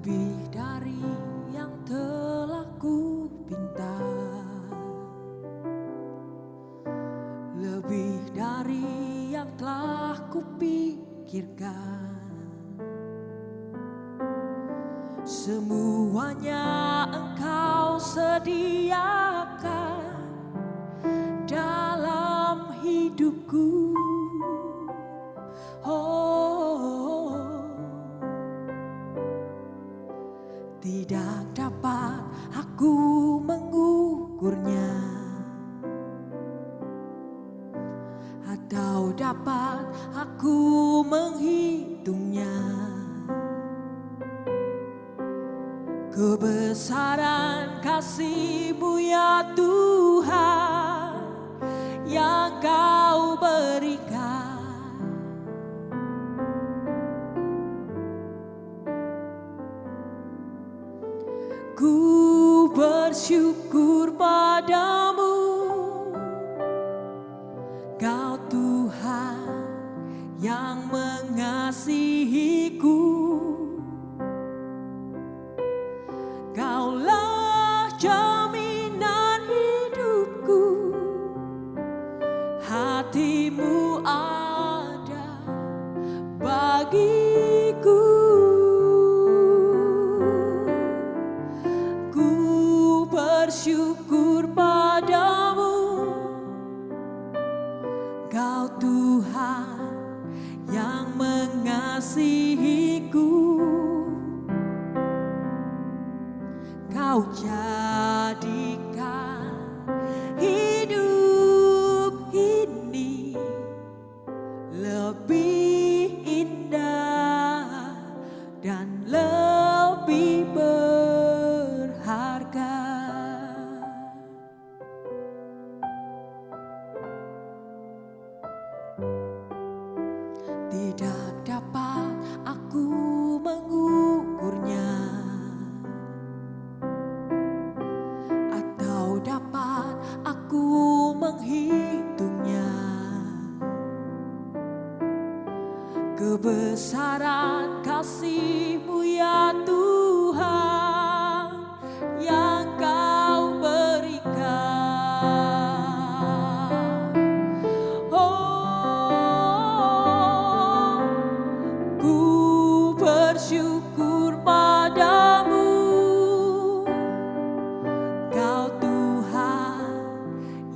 lebih dari yang telah ku pinta, lebih dari yang telah ku pikirkan. Semuanya Engkau sediakan dalam hidupku. Oh, tidak dapat aku mengukurnya, atau dapat aku menghitungnya. Kebesaran kasih-Mu ya Tuhan yang Kau berikan. Ku bersyukur padamu, Kau Tuhan yang mengasihiku. Kaulah jaminan hidupku, hati-Mu ada bagiku. Ku bersyukur padamu, Kau Tuhan yang mengasihiku. Kau jadikan hidup ini lebih indah dan lebih berharga. Tidak dapat aku mengukurnya, atau dapat aku menghitungnya. Kebesaran kasih-Mu ya Tuhan yang Kau berikan. Oh, ku bersyukur padamu, Kau Tuhan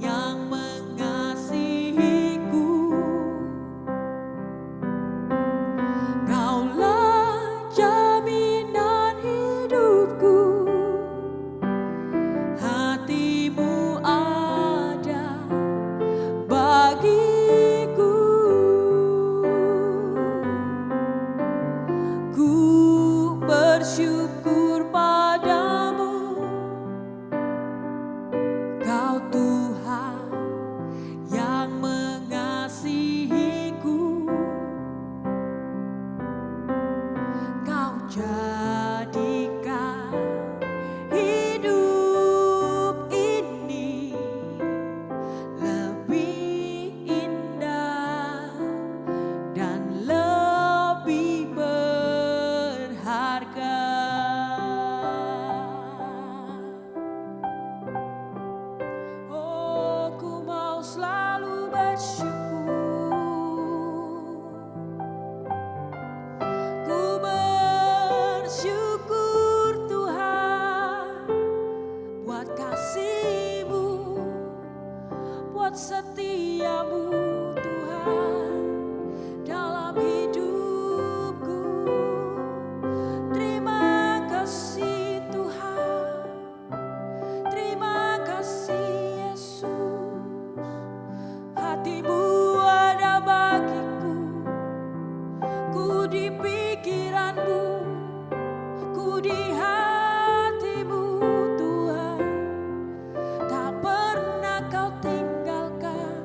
yang mengasihiku. Kaulah jaminan hidupku, hati-Mu ada bagiku. Ku bersyukur padamu, Kau Tuhan yang mengasihiku. Kau jadikan hidup ini lebih indah dan lebih berharga. Oh, ku mau selalu bersyukur. Ku bersyukur Tuhan buat kasih-Mu, buat setia-Mu Tuhan dalam hidupku. Terima kasih Tuhan, terima kasih Yesus. Hati-Mu ada bagiku, ku di pikiran-Mu, ku di hati-Mu Tuhan. Tak pernah Kau tinggalkan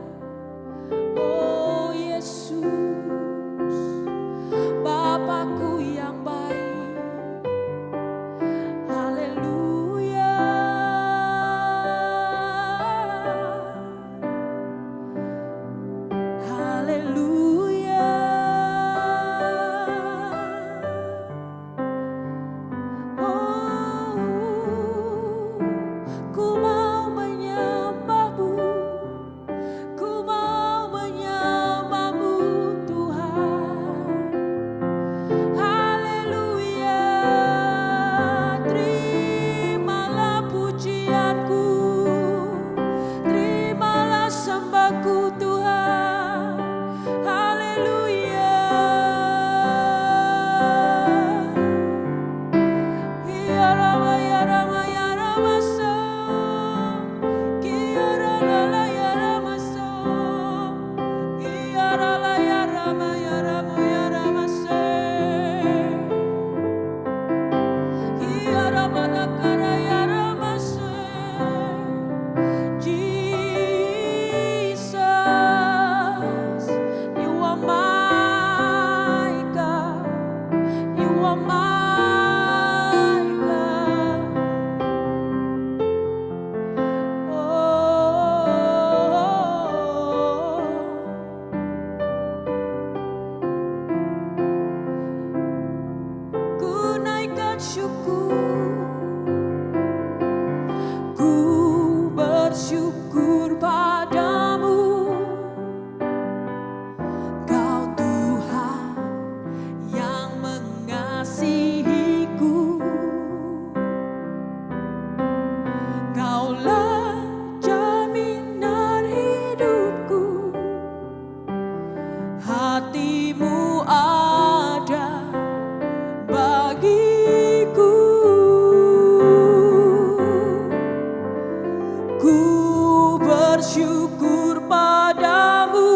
bersyukur padamu,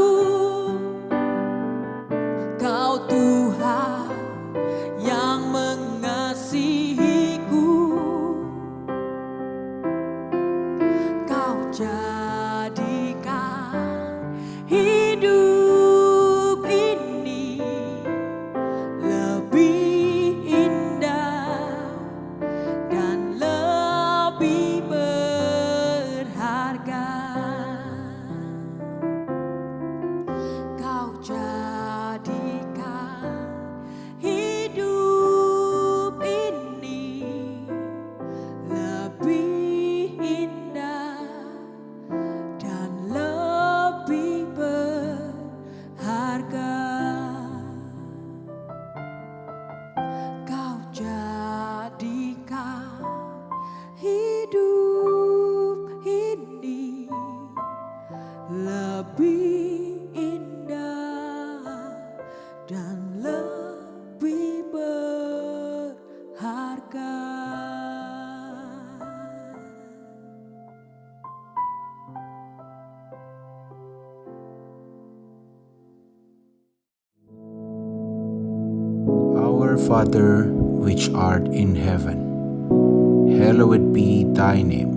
Kau Tuhan yang mengasihiku. Kau jadikan hidup ini lebih indah dan lebih berharga. Kau jadikan hidup ini lebih indah dan lebih berharga. Kau jadikan hidup ini lebih indah dan lebih berharga. Our Father, which art in heaven, hallowed be thy name.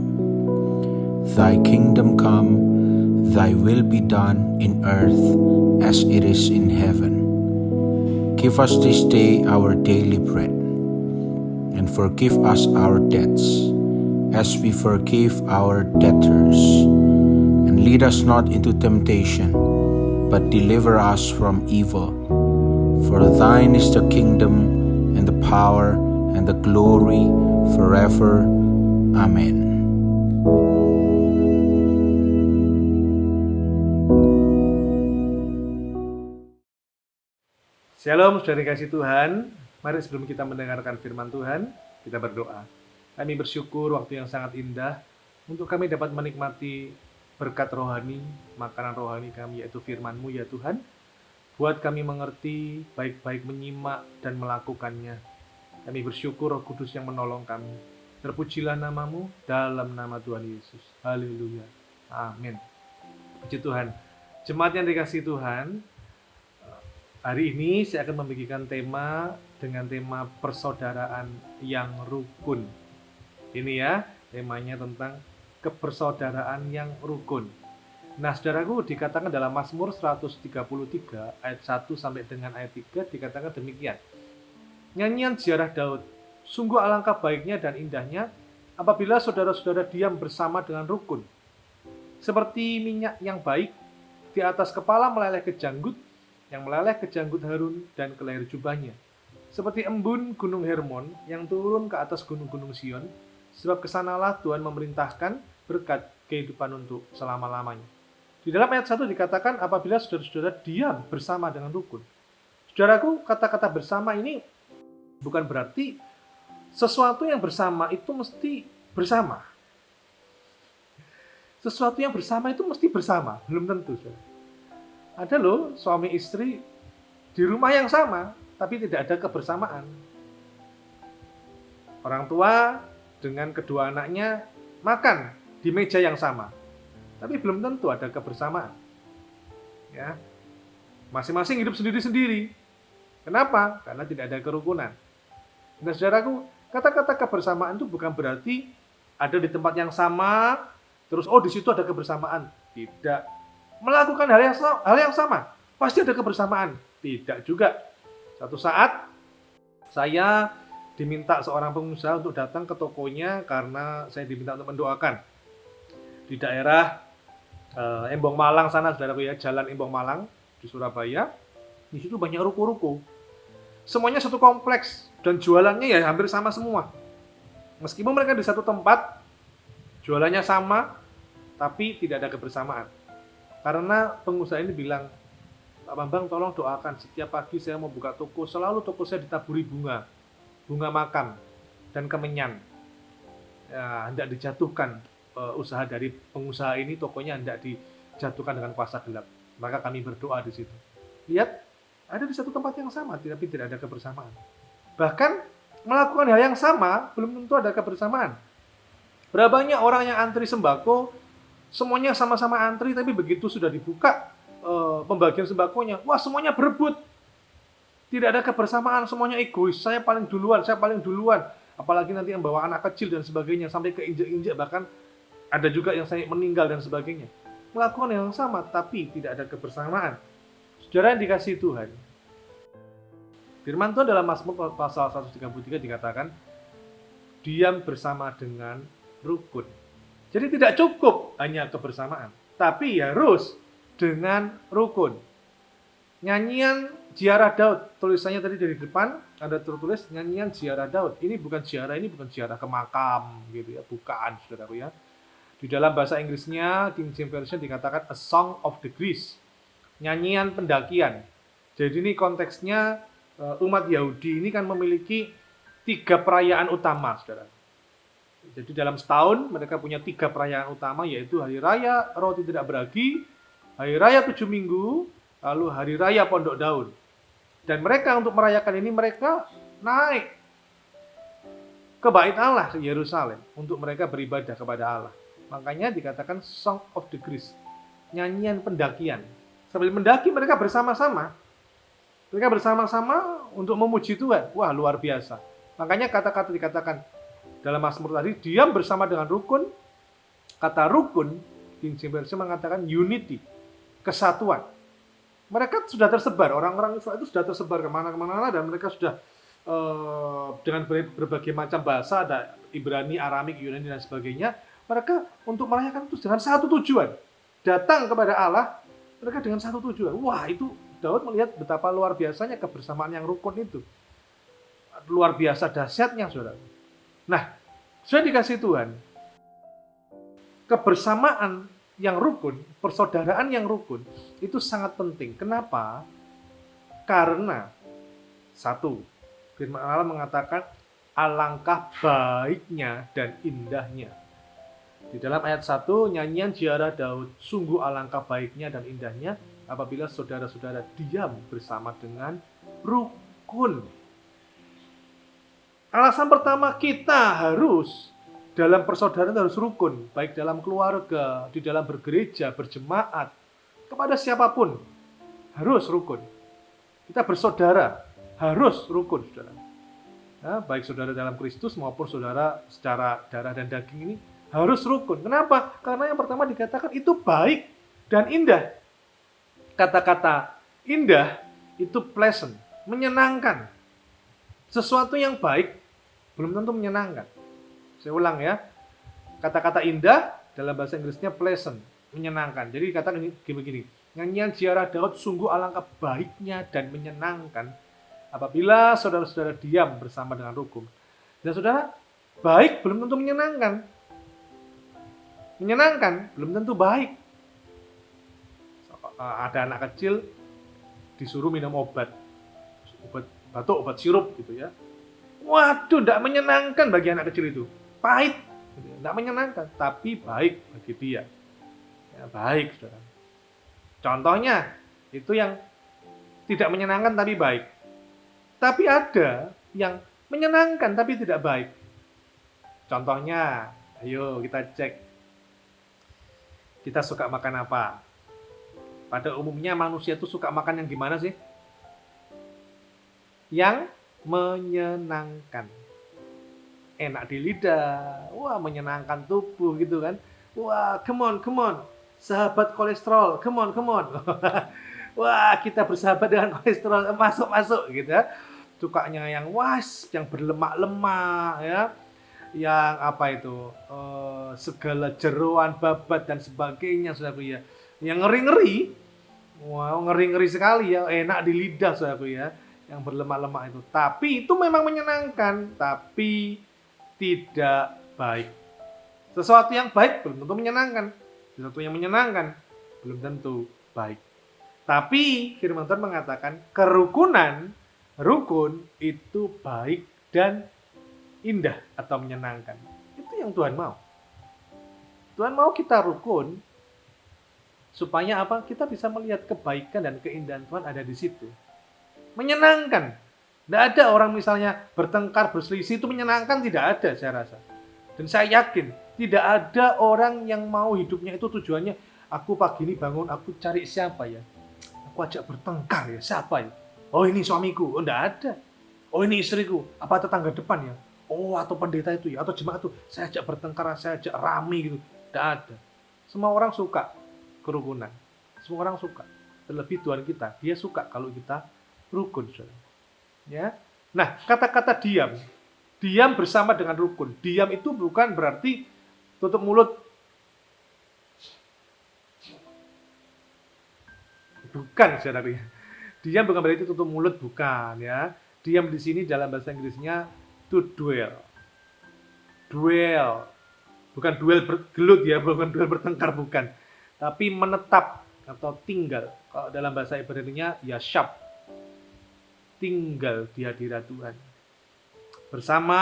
Thy kingdom come, thy will be done in earth as it is in heaven. Give us this day our daily bread, and forgive us our debts, as we forgive our debtors. And lead us not into temptation, but deliver us from evil. For thine is the kingdom, and the power, and the glory, forever. Amen. Shalom, saudara kasih Tuhan. Mari sebelum kita mendengarkan firman Tuhan, kita berdoa. Kami bersyukur waktu yang sangat indah untuk kami dapat menikmati berkat rohani, makanan rohani kami, yaitu firman-Mu ya Tuhan. Buat kami mengerti, baik-baik menyimak dan melakukannya. Kami bersyukur Roh Kudus yang menolong kami. Terpujilah nama-Mu dalam nama Tuhan Yesus. Haleluya. Amin. Puji Tuhan. Jemaat yang dikasihi Tuhan, hari ini saya akan membagikan tema dengan tema persaudaraan yang rukun. Ini ya, temanya tentang kepersaudaraan yang rukun. Nah, saudaraku, dikatakan dalam Mazmur 133 ayat 1 sampai dengan ayat 3 dikatakan demikian. Nyanyian ziarah Daud, sungguh alangkah baiknya dan indahnya apabila saudara-saudara diam bersama dengan rukun. Seperti minyak yang baik di atas kepala meleleh ke janggut, yang meleleh ke janggut Harun dan ke leher jubahnya. Seperti embun gunung Hermon yang turun ke atas gunung-gunung Sion, sebab kesanalah Tuhan memerintahkan berkat kehidupan untuk selama-lamanya. Di dalam ayat 1 dikatakan apabila saudara-saudara diam bersama dengan rukun. Saudaraku, kata-kata bersama ini bukan berarti sesuatu yang bersama itu mesti bersama. Sesuatu yang bersama itu mesti bersama, belum tentu. Saudara. Ada loh suami istri di rumah yang sama, tapi tidak ada kebersamaan. Orang tua dengan kedua anaknya makan di meja yang sama, tapi belum tentu ada kebersamaan. Ya, masing-masing hidup sendiri-sendiri. Kenapa? Karena tidak ada kerukunan. Nah, saudaraku, kata-kata kebersamaan itu bukan berarti ada di tempat yang sama, terus di situ ada kebersamaan. Tidak. Melakukan hal yang sama, pasti ada kebersamaan. Tidak juga. Satu saat saya diminta seorang pengusaha untuk datang ke tokonya karena saya diminta untuk mendoakan. Di daerah Embong Malang sana, saudaraku ya, Jalan Embong Malang di Surabaya. Di situ banyak ruko-ruko. Semuanya satu kompleks dan jualannya ya hampir sama semua. Meskipun mereka di satu tempat, jualannya sama, tapi tidak ada kebersamaan. Karena pengusaha ini bilang, Pak Bambang tolong doakan, setiap pagi saya mau buka toko, selalu toko saya ditaburi bunga makam dan kemenyan. Ya, hendak dijatuhkan usaha dari pengusaha ini, tokonya hendak dijatuhkan dengan kuasa gelap. Maka kami berdoa di situ. Lihat, ada di satu tempat yang sama, tapi tidak ada kebersamaan. Bahkan melakukan hal yang sama, belum tentu ada kebersamaan. Berapa banyak orang yang antri sembako, Semuanya sama-sama antri, tapi begitu sudah dibuka pembagian sembakonya, wah semuanya berebut. Tidak ada kebersamaan, semuanya egois. Saya paling duluan, saya paling duluan. Apalagi nanti yang bawa anak kecil dan sebagainya, sampai ke injek-injek, bahkan ada juga yang saya meninggal dan sebagainya. Melakukan yang sama, tapi tidak ada kebersamaan. Saudara yang dikasihi Tuhan, firman Tuhan dalam Mazmur pasal 133 dikatakan, diam bersama dengan rukun. Jadi tidak cukup hanya kebersamaan, tapi harus dengan rukun. Nyanyian Ziarah Daud, tulisannya tadi dari depan ada tertulis nyanyian Ziarah Daud. Ini bukan ziarah ke makam gitu ya, bukan saudaraku ya. Di dalam bahasa Inggrisnya King James Version dikatakan a song of the Greece, nyanyian pendakian. Jadi ini konteksnya umat Yahudi ini kan memiliki 3 perayaan utama, saudara. Jadi dalam setahun mereka punya 3 perayaan utama, yaitu Hari Raya Roti Tidak Beragi, Hari Raya 7 Minggu, lalu Hari Raya Pondok Daun. Dan mereka untuk merayakan ini mereka naik ke Bait Allah ke Yerusalem untuk mereka beribadah kepada Allah. Makanya dikatakan Song of the Greece, nyanyian pendakian. Sambil mendaki mereka bersama-sama. Mereka bersama-sama untuk memuji Tuhan. Wah, luar biasa. Makanya kata-kata dikatakan dalam Mazmur tadi, diam bersama dengan rukun. Kata rukun, King James Version mengatakan unity, kesatuan. Mereka sudah tersebar, orang-orang Israel itu sudah tersebar kemana-mana, dan mereka sudah dengan berbagai macam bahasa, ada Ibrani, Aramik, Yunani, dan sebagainya. Mereka untuk merayakan itu dengan satu tujuan. Datang kepada Allah, mereka dengan satu tujuan. Wah, itu Daud melihat betapa luar biasanya kebersamaan yang rukun itu. Luar biasa dahsyatnya, saudara. Nah, sudah dikasih Tuhan, kebersamaan yang rukun, persaudaraan yang rukun, itu sangat penting. Kenapa? Karena, satu, firman Allah mengatakan, alangkah baiknya dan indahnya. Di dalam ayat 1, nyanyian Ziarah Daud, sungguh alangkah baiknya dan indahnya apabila saudara-saudara diam bersama dengan rukun. Alasan pertama, kita harus dalam persaudaraan harus rukun, baik dalam keluarga, di dalam bergereja, berjemaat, kepada siapapun harus rukun. Kita bersaudara harus rukun, saudara. Nah, baik saudara dalam Kristus maupun saudara secara darah dan daging ini harus rukun. Kenapa? Karena yang pertama dikatakan itu baik dan indah. Kata-kata indah itu pleasant, menyenangkan. Sesuatu yang baik belum tentu menyenangkan. Saya ulang ya. Kata-kata indah dalam bahasa Inggrisnya pleasant, menyenangkan. Jadi dikatakan begini, nyanyian Ziarah Daud sungguh alangkah baiknya dan menyenangkan apabila saudara-saudara diam bersama dengan rukun. Dan saudara, baik belum tentu menyenangkan. Menyenangkan belum tentu baik. Ada anak kecil disuruh minum obat batuk, obat sirup gitu ya. Waduh, tidak menyenangkan bagi anak kecil itu. Pahit, tidak menyenangkan, tapi baik bagi dia. Ya, baik, saudara. Contohnya, itu yang tidak menyenangkan tapi baik. Tapi ada yang menyenangkan tapi tidak baik. Contohnya, ayo kita cek. Kita suka makan apa? Pada umumnya manusia itu suka makan yang gimana sih? Yang menyenangkan. Enak di lidah. Wah, menyenangkan tubuh gitu kan. Wah, come on. Sahabat kolesterol, come on. Wah, kita bersahabat dengan kolesterol, masuk gitu ya. Sukanya yang yang berlemak-lemak ya. Yang apa itu? Segala jeroan, babat dan sebagainya, saudaraku ya. Yang ngeri-ngeri. Wow, ngeri-ngeri sekali ya, enak di lidah, saudaraku ya. Yang berlemak-lemak itu. Tapi itu memang menyenangkan, tapi tidak baik. Sesuatu yang baik belum tentu menyenangkan. Sesuatu yang menyenangkan belum tentu baik. Tapi firman Tuhan mengatakan kerukunan, rukun itu baik dan indah atau menyenangkan. Itu yang Tuhan mau. Tuhan mau kita rukun supaya apa? Kita bisa melihat kebaikan dan keindahan Tuhan ada di situ. Menyenangkan. Tidak ada orang misalnya bertengkar, berselisih itu menyenangkan, tidak ada saya rasa. Dan saya yakin Tidak ada orang yang mau hidupnya itu tujuannya, aku pagi ini bangun, aku cari siapa ya? Aku ajak bertengkar ya, siapa ya? Oh ini suamiku, oh enggak ada. Oh ini istriku, apa tetangga depan ya? Oh atau pendeta itu ya, atau jemaat itu, saya ajak bertengkar, saya ajak rame gitu. Enggak ada. Semua orang suka kerukunan. Semua orang suka. Terlebih Tuhan kita, dia suka kalau kita rukun. Saudara. Ya. Nah, kata-kata diam. Diam bersama dengan rukun. Diam itu bukan berarti tutup mulut. Bukan, saudara. Diam bukan berarti tutup mulut, bukan ya. Diam di sini dalam bahasa Inggrisnya to dwell. Dwell. Bukan duel bergelut ya, bukan duel bertengkar, bukan. Tapi menetap atau tinggal. Kalau dalam bahasa Ibrani-nya yashab. Tinggal di hadirat Tuhan. Bersama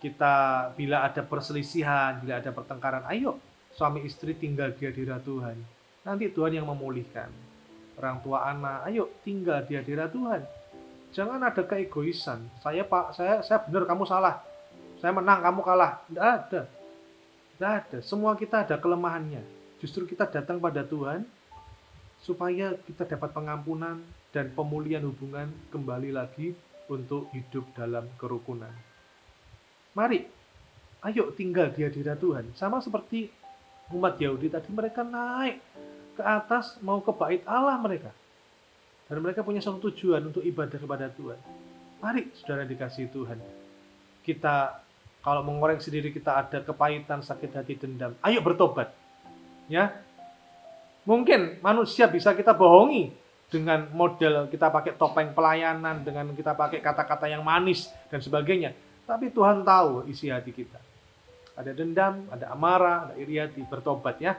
kita, bila ada perselisihan, bila ada pertengkaran, ayo suami istri tinggal di hadirat Tuhan. Nanti Tuhan yang memulihkan. Orang tua anak, ayo tinggal di hadirat Tuhan. Jangan ada keegoisan. Saya benar, kamu salah. Saya menang, kamu kalah. Tidak ada. Tidak ada. Semua kita ada kelemahannya. Justru kita datang pada Tuhan supaya kita dapat pengampunan dan pemulihan hubungan kembali lagi untuk hidup dalam kerukunan. Mari, ayo tinggal di hadirat Tuhan. Sama seperti umat Yahudi tadi, mereka naik ke atas mau ke bait Allah mereka. Dan mereka punya satu tujuan untuk ibadah kepada Tuhan. Mari, saudara dikasihi Tuhan. Kita, kalau mengoreksi diri kita ada kepahitan, sakit hati, dendam, ayo bertobat. Ya, mungkin manusia bisa kita bohongi dengan model kita pakai topeng pelayanan, dengan kita pakai kata-kata yang manis dan sebagainya. Tapi Tuhan tahu isi hati kita. Ada dendam, ada amarah, ada iri hati, bertobat ya.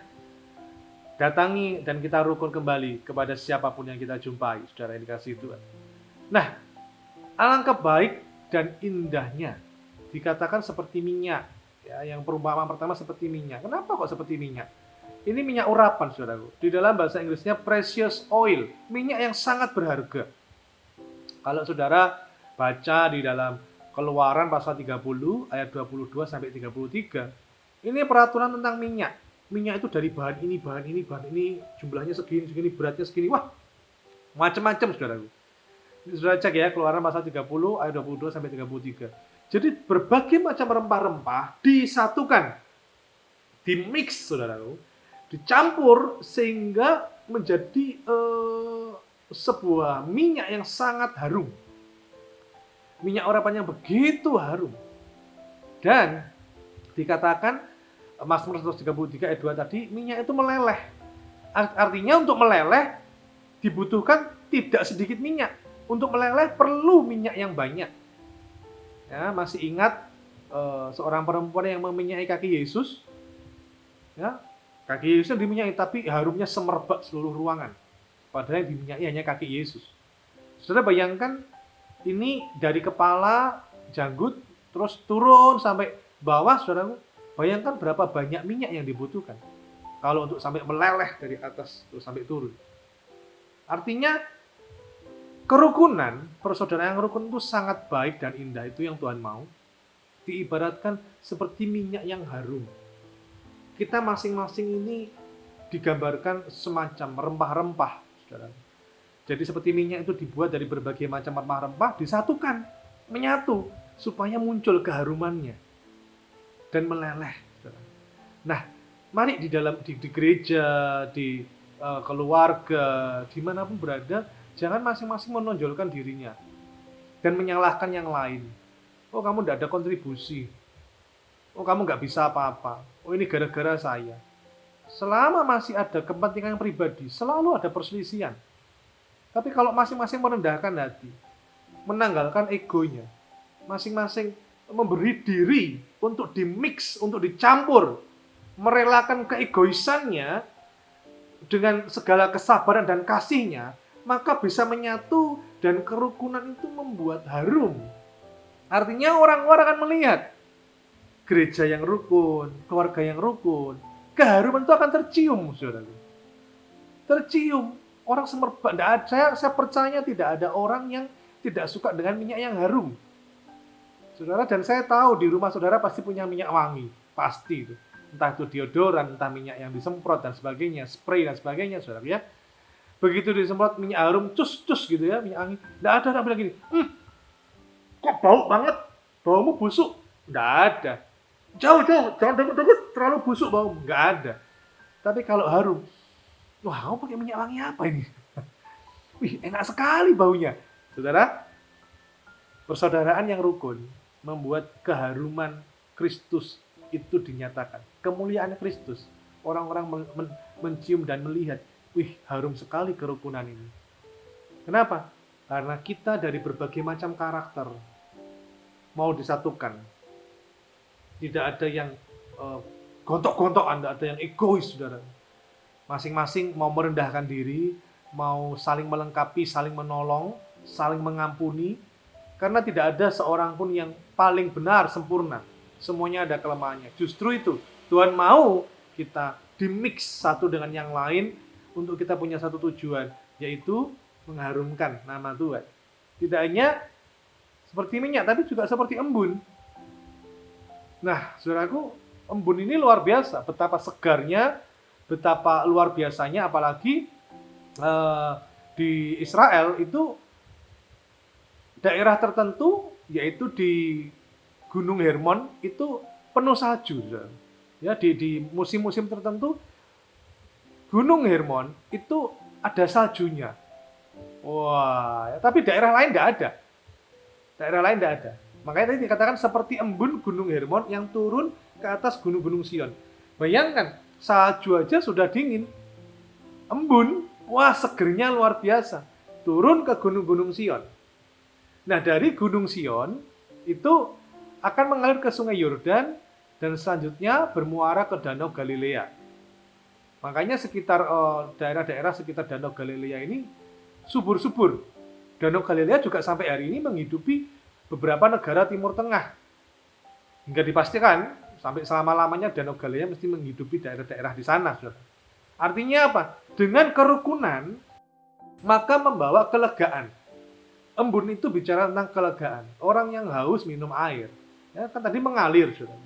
Datangi dan kita rukun kembali kepada siapapun yang kita jumpai, saudara yang dikasihi Tuhan. Nah, alangkah baik dan indahnya dikatakan seperti minyak. Ya, yang perumpamaan pertama seperti minyak. Kenapa kok seperti minyak? Ini minyak urapan, saudaraku. Di dalam bahasa Inggrisnya precious oil, minyak yang sangat berharga. Kalau saudara baca di dalam Keluaran pasal 30 ayat 22 sampai 33, ini peraturan tentang minyak. Minyak itu dari bahan ini, jumlahnya segini, beratnya segini. Wah, macam-macam, saudaraku. Saudara cek ya, Keluaran pasal 30 ayat 22 sampai 33. Jadi berbagai macam rempah-rempah disatukan, dimix, saudaraku, dicampur sehingga menjadi sebuah minyak yang sangat harum. Minyak urapan yang begitu harum. Dan dikatakan Mazmur 133 ayat 2 tadi, minyak itu meleleh. Artinya untuk meleleh dibutuhkan tidak sedikit minyak. Untuk meleleh perlu minyak yang banyak. Ya, masih ingat seorang perempuan yang meminyaki kaki Yesus? Ya, kaki Yesus yang diminyaki, tapi harumnya semerbak seluruh ruangan. Padahal yang diminyaki hanya kaki Yesus. Saudara bayangkan, ini dari kepala, janggut, terus turun sampai bawah, saudara. Bayangkan berapa banyak minyak yang dibutuhkan. Kalau untuk sampai meleleh dari atas, terus sampai turun. Artinya, kerukunan, persaudaraan yang rukun itu sangat baik dan indah. Itu yang Tuhan mau. Diibaratkan seperti minyak yang harum. Kita masing-masing ini digambarkan semacam rempah-rempah, saudara. Jadi seperti minyak itu dibuat dari berbagai macam rempah-rempah, disatukan, menyatu, supaya muncul keharumannya dan meleleh. Saudara. Nah, mari di gereja, di keluarga, dimanapun berada, jangan masing-masing menonjolkan dirinya dan menyalahkan yang lain. Oh, kamu tidak ada kontribusi. Oh, kamu nggak bisa apa-apa. Oh, ini gara-gara saya. Selama masih ada kepentingan pribadi, selalu ada perselisihan. Tapi kalau masing-masing merendahkan hati, menanggalkan egonya, masing-masing memberi diri untuk dimix, untuk dicampur, merelakan keegoisannya dengan segala kesabaran dan kasihnya, maka bisa menyatu dan kerukunan itu membuat harum. Artinya orang-orang akan melihat gereja yang rukun, keluarga yang rukun, keharuman itu akan tercium, saudara. Tercium. Orang semerbak. Saya percaya tidak ada orang yang tidak suka dengan minyak yang harum. Saudara, dan saya tahu di rumah saudara pasti punya minyak wangi. pasti itu. Entah itu deodoran, entah minyak yang disemprot dan sebagainya, spray dan sebagainya, saudara ya. Begitu disemprot minyak harum, cus gitu ya, minyak angin. Nggak ada bilang gini, kok bau banget, baumu busuk. Nggak ada. Jauh, jangan deket-deket, terlalu busuk bau. Nggak ada. Tapi kalau harum, wah kamu pakai minyak wangi apa ini? Wih, enak sekali baunya. Saudara, persaudaraan yang rukun membuat keharuman Kristus itu dinyatakan. Kemuliaan Kristus. Orang-orang mencium dan melihat, wih harum sekali kerukunan ini. Kenapa? Karena kita dari berbagai macam karakter mau disatukan. Tidak ada yang gontok-gontokan, tidak ada yang egois, saudara. Masing-masing mau merendahkan diri, mau saling melengkapi, saling menolong, saling mengampuni. Karena tidak ada seorang pun yang paling benar, sempurna. Semuanya ada kelemahannya. Justru itu, Tuhan mau kita dimix satu dengan yang lain untuk kita punya satu tujuan, yaitu mengharumkan nama Tuhan. Tidak hanya seperti minyak, tapi juga seperti embun. Nah, saudaraku, embun ini luar biasa. Betapa segarnya, betapa luar biasanya, apalagi di Israel itu daerah tertentu, yaitu di Gunung Hermon itu penuh salju. Ya, di musim-musim tertentu Gunung Hermon itu ada saljunya. Wah, ya, tapi daerah lain tidak ada. Daerah lain tidak ada. Makanya tadi dikatakan seperti embun Gunung Hermon yang turun ke atas gunung-gunung Sion. Bayangkan, salju aja sudah dingin. Embun, wah segernya luar biasa. Turun ke gunung-gunung Sion. Nah, dari Gunung Sion itu akan mengalir ke Sungai Yordan dan selanjutnya bermuara ke Danau Galilea. Makanya sekitar daerah-daerah sekitar Danau Galilea ini subur-subur. Danau Galilea juga sampai hari ini menghidupi beberapa negara Timur Tengah. Hingga dipastikan sampai selama-lamanya Danau Galilea mesti menghidupi daerah-daerah di sana. Saudara. Artinya apa? Dengan kerukunan maka membawa kelegaan. Embun itu bicara tentang kelegaan. Orang yang haus minum air. Ya, kan tadi mengalir, saudara.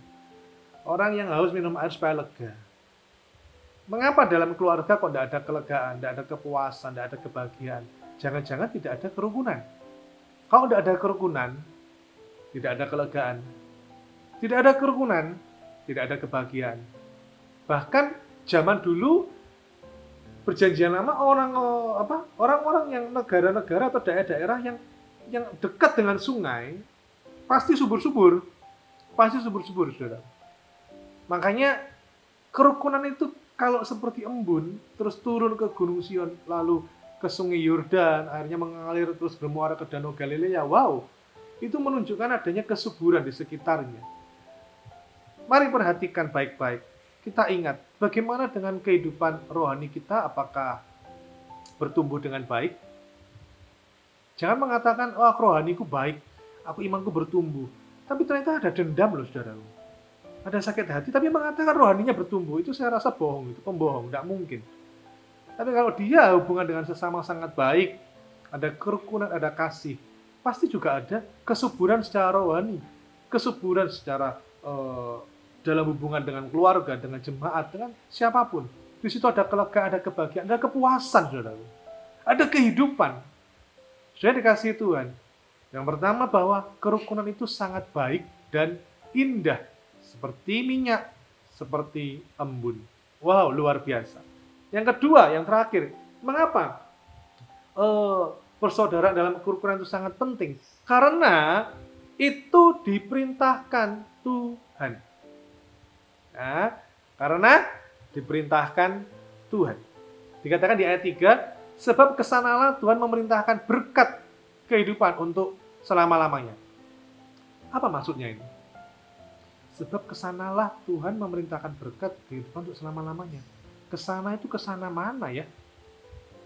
Orang yang haus minum air supaya lega. Mengapa dalam keluarga kok tidak ada kelegaan, tidak ada kepuasan, tidak ada kebahagiaan? Jangan-jangan tidak ada kerukunan. Kalau tidak ada kerukunan, tidak ada kelegaan. Tidak ada kerukunan, tidak ada kebahagiaan. Bahkan zaman dulu perjanjian lama orang-orang yang negara-negara atau daerah-daerah yang dekat dengan sungai pasti subur-subur, saudara. Makanya kerukunan itu kalau seperti embun terus turun ke Gunung Sion lalu ke Sungai Yordan, akhirnya mengalir terus bermuara ke Danau Galilea. Wow, itu menunjukkan adanya kesuburan di sekitarnya. Mari perhatikan baik-baik. Kita ingat, bagaimana dengan kehidupan rohani kita, apakah bertumbuh dengan baik? Jangan mengatakan, wah rohaniku baik, aku imanku bertumbuh. Tapi ternyata ada dendam loh saudaraku. Ada sakit hati, tapi mengatakan rohaninya bertumbuh, itu saya rasa bohong, itu pembohong, tidak mungkin. Tapi kalau dia hubungan dengan sesama sangat baik, ada kerukunan, ada kasih, pasti juga ada kesuburan secara rohani, kesuburan secara dalam hubungan dengan keluarga, dengan jemaat, dengan siapapun. Di situ ada kelegaan, ada kebahagiaan, ada kepuasan, saudara. Ada kehidupan. Sudah dikasih Tuhan. Yang pertama bahwa kerukunan itu sangat baik dan indah. Seperti minyak, seperti embun. Wow, luar biasa. Yang kedua, yang terakhir, mengapa persaudaraan dalam kerukunan itu sangat penting? Karena itu diperintahkan Tuhan. Nah, karena diperintahkan Tuhan. Dikatakan di ayat 3, sebab kesanalah Tuhan memerintahkan berkat kehidupan untuk selama-lamanya. Apa maksudnya ini? Sebab kesanalah Tuhan memerintahkan berkat kehidupan untuk selama-lamanya. Kesana itu kesana mana ya?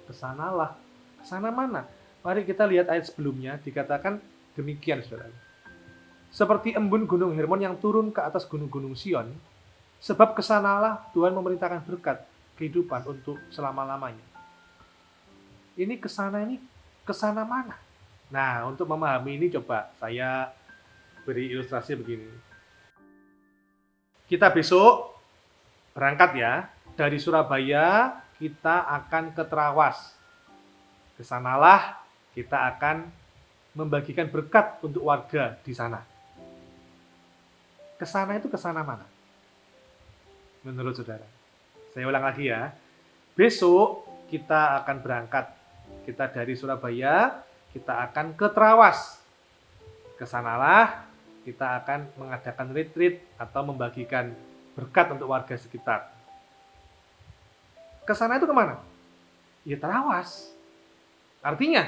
Kesanalah. Kesana mana? Mari kita lihat ayat sebelumnya, dikatakan demikian, saudara. Seperti embun Gunung Hermon yang turun ke atas gunung-gunung Sion, sebab kesanalah Tuhan memerintahkan berkat kehidupan untuk selama-lamanya. Ini kesana mana? Nah, untuk memahami ini coba saya beri ilustrasi begini. Kita besok berangkat ya. Dari Surabaya kita akan ke Trawas. Kesanalah kita akan membagikan berkat untuk warga di sana. Kesana itu kesana mana? Menurut saudara. Saya ulang lagi ya. Besok kita akan berangkat. Kita dari Surabaya, kita akan ke Trawas. Kesanalah kita akan mengadakan retreat atau membagikan berkat untuk warga sekitar. Kesana itu kemana? Ya Trawas. Artinya,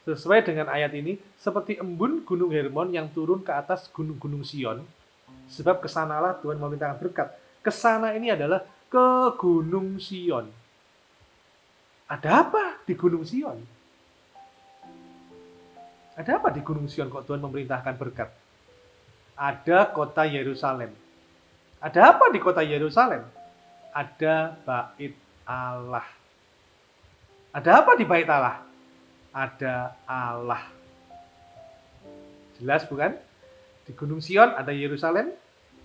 sesuai dengan ayat ini, seperti embun gunung Hermon yang turun ke atas gunung-gunung Sion, sebab kesanalah Tuhan memerintahkan berkat. Kesana ini adalah ke Gunung Sion. Ada apa di Gunung Sion? Ada apa di Gunung Sion kok Tuhan memerintahkan berkat? Ada kota Yerusalem. Ada apa di kota Yerusalem? Ada bait Allah. Ada apa di bait Allah? Ada Allah. Jelas bukan? Di Gunung Sion ada Yerusalem.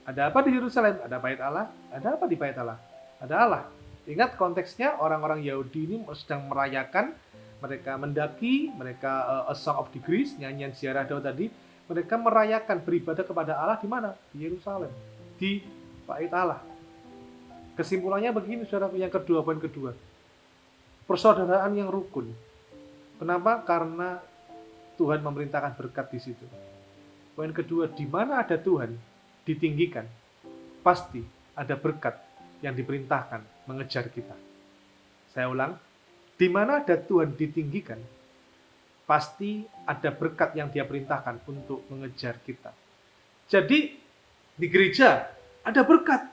Ada apa di Yerusalem? Ada bait Allah. Ada apa di bait Allah? Ada Allah. Ingat konteksnya, orang-orang Yahudi ini sedang merayakan, mereka mendaki, mereka A Song of Degrees, nyanyian ziarah Daud tadi, mereka merayakan beribadah kepada Allah di mana? Di Yerusalem, di bait Allah. Kesimpulannya begini, saudara, yang kedua, poin kedua. Persaudaraan yang rukun. Kenapa? Karena Tuhan memerintahkan berkat di situ. Poin kedua, di mana ada Tuhan ditinggikan, pasti ada berkat yang diperintahkan mengejar kita. Saya ulang, di mana ada Tuhan ditinggikan, pasti ada berkat yang Dia perintahkan untuk mengejar kita. Jadi di gereja ada berkat.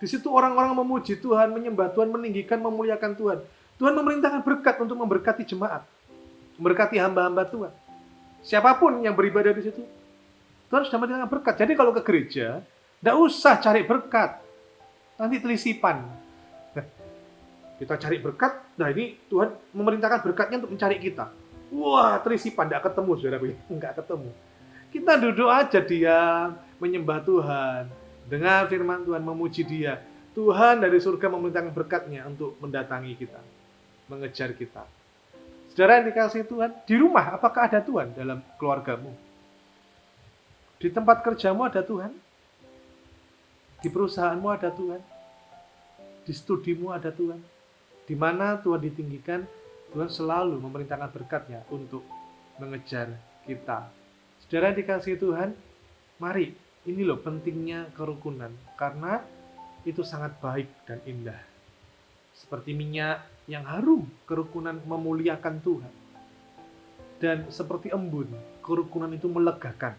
Di situ orang-orang memuji Tuhan, menyembah Tuhan, meninggikan, memuliakan Tuhan. Tuhan memerintahkan berkat untuk memberkati jemaat, memberkati hamba-hamba Tuhan. Siapapun yang beribadah di situ, Tuhan sudah memerintahkan berkat. Jadi kalau ke gereja, tidak usah cari berkat. Nanti telisipan. Kita cari berkat, nah ini Tuhan memerintahkan berkatnya untuk mencari kita. Wah, telisipan, tidak ketemu, saudara. Enggak ketemu. Kita duduk aja diam, menyembah Tuhan, dengar firman Tuhan, memuji Dia. Tuhan dari surga memerintahkan berkatnya untuk mendatangi kita, mengejar kita. Saudara yang dikasihi Tuhan, di rumah apakah ada Tuhan dalam keluargamu? Di tempat kerjamu ada Tuhan? Di perusahaanmu ada Tuhan? Di studimu ada Tuhan? Di mana Tuhan ditinggikan, Tuhan selalu memerintahkan berkatnya untuk mengejar kita. Saudara yang dikasihi Tuhan, mari, ini loh pentingnya kerukunan, karena itu sangat baik dan indah. Seperti minyak yang harum, kerukunan memuliakan Tuhan. Dan seperti embun, kerukunan itu melegakan,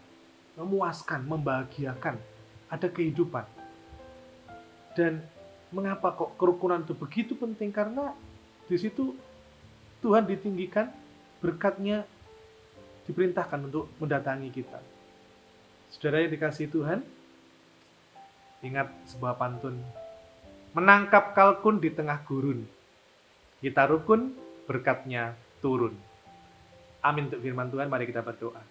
memuaskan, membahagiakan, ada kehidupan. Dan mengapa kok kerukunan itu begitu penting? Karena di situ Tuhan ditinggikan, berkatnya diperintahkan untuk mendatangi kita. Saudara yang dikasihi Tuhan, ingat sebuah pantun, menangkap kalkun di tengah gurun, kita rukun, berkatnya turun. Amin untuk firman Tuhan, mari kita berdoa.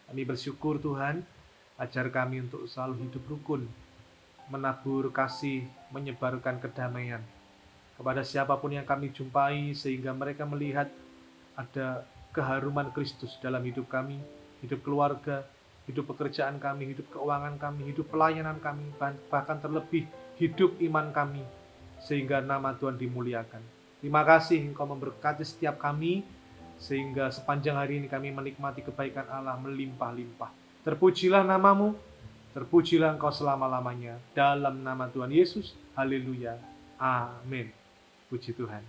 Kami bersyukur Tuhan, ajar kami untuk selalu hidup rukun, menabur kasih, menyebarkan kedamaian kepada siapapun yang kami jumpai, sehingga mereka melihat ada keharuman Kristus dalam hidup kami, hidup keluarga, hidup pekerjaan kami, hidup keuangan kami, hidup pelayanan kami, bahkan terlebih hidup iman kami, sehingga nama Tuhan dimuliakan. Terima kasih Engkau memberkati setiap kami, sehingga sepanjang hari ini kami menikmati kebaikan Allah melimpah-limpah. Terpujilah namamu, terpujilah Engkau selama-lamanya. Dalam nama Tuhan Yesus, haleluya, amin. Puji Tuhan.